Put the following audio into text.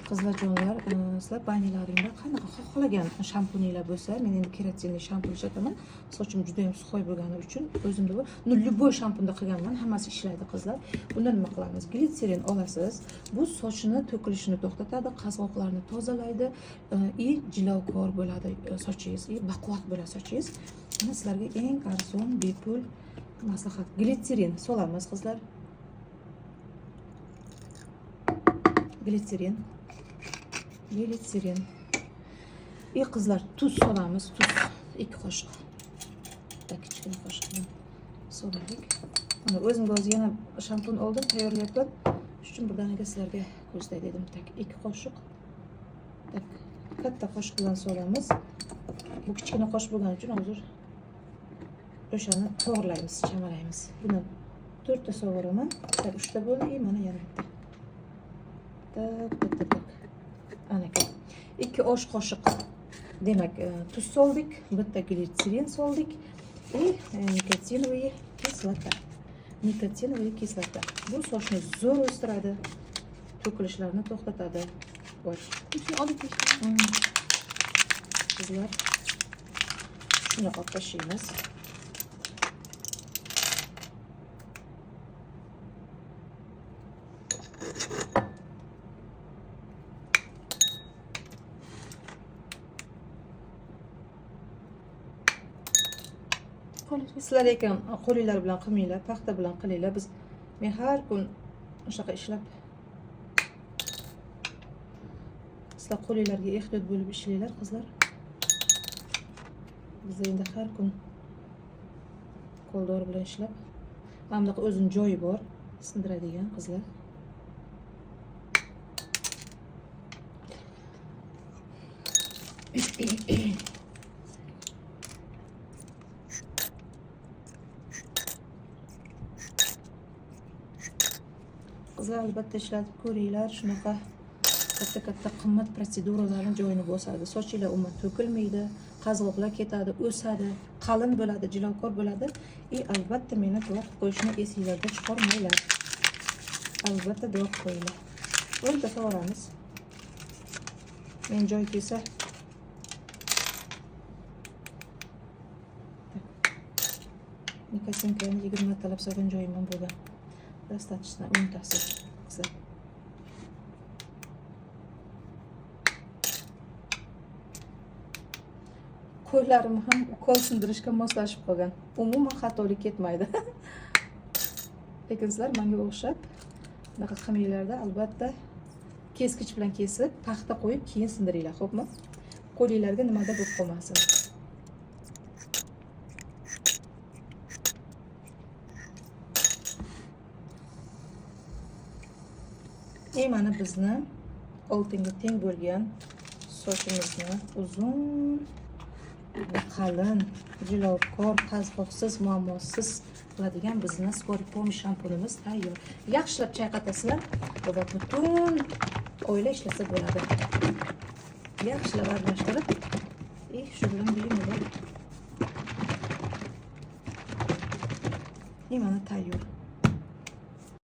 Qizlarjonlar, sizlar baniylaringda qanaqa xohlagan shampuninglar bo'lsa, men endi keratinli shampun ishlataman. Sochim juda ham suvoy bo'lgani uchun o'zimda bu любой shampunda qilganman, hammasi ishlaydi qizlar. Bunda nima qilamiz? Glitserin olasiz. Bu sochni to'kilishini to'xtatadi, qazg'oqlarni tozalaydi, jilovkor bo'ladi sochingiz, baquvvat bo'ladi sochingiz. Mana sizlarga eng arzon, bepul maslahat. Glitserin solamiz qizlar. Glitserin. Qizlar, tuz solamiz, tuz 2 qoshiq. Kichkina qoshiq bilan soladik. Mana o'zimga o'zi yana shampun oldim, tayyorlayapman. Shuning uchun birdaniga sizlarga ko'rsatay dedim. 2 qoshiq. Katta qoshiq bilan solamiz. Bu kichkina qoshiq bo'lgani uchun hozir o'shani to'g'rilaymiz, chamalaymiz. Buni 4 ta sovuraman. 3 ta bo'ldi, mana yana bitta. Ana 2 osh qoshiq demak tuz soldik, bitta glitserin soldik va nikotiновые kislota. Bu sochni zo'r o'stiradi, to'kilishlarni to'xtatadi. Sizlar shuni olib tashlaymiz. Sizlar ekan qo'linglar bilan qilmanglar, paxta bilan qilinglar. Men har kun o'shaqa ishlab. Sizlar qo'linglarga ehtiyot bo'lib ishlanglar qizlar. Biz endi har kun qo'ldori bilan ishlab, mana bunaqa o'zining joyi bor, sindiradigan qizlar. Qizlar albatta ishlatib ko'ringlar, shunaqa katta qimmat protseduralarning joyini bosadi. Sochinglar umuman to'kilmaydi, qazg'oqlar ketadi, o'sadi, qalin bo'ladi, jilovkor bo'ladi. Albatta meni duo qilib qo'yishni esingizdan chiqarmanglar. Albatta duo qilib qo'yinglar. O'nta so'ramiz. Men joy kelsa nikotinkani 20 martalab solgan joyim ham bo'lgan. Достаточно o'ntasi. Qo'llarim ham ukol sindirishga moslashib qolgan. Umuman xatolik ketmaydi. Lekin sizlar menga o'xshab bunaqa qilmanglarda albatta keskich bilan kesib, paxta qo'yib keyin sindiringlar, xo'pmi? Qo'linglarga nimada bo'lib qolmasin. Mana bizni oltinga teng bo'lgan sochimizni uzun, qalin, jilovkor, qazg'oqsiz, muammosiz qiladigan bizni Skori Pomi shampunimiz tayyor. Yaxshilab chayqatasizlar va butun oila ishlasa bo'ladi. Yaxshilab aralashtirib, shu bilan bemalol. Mana tayyor.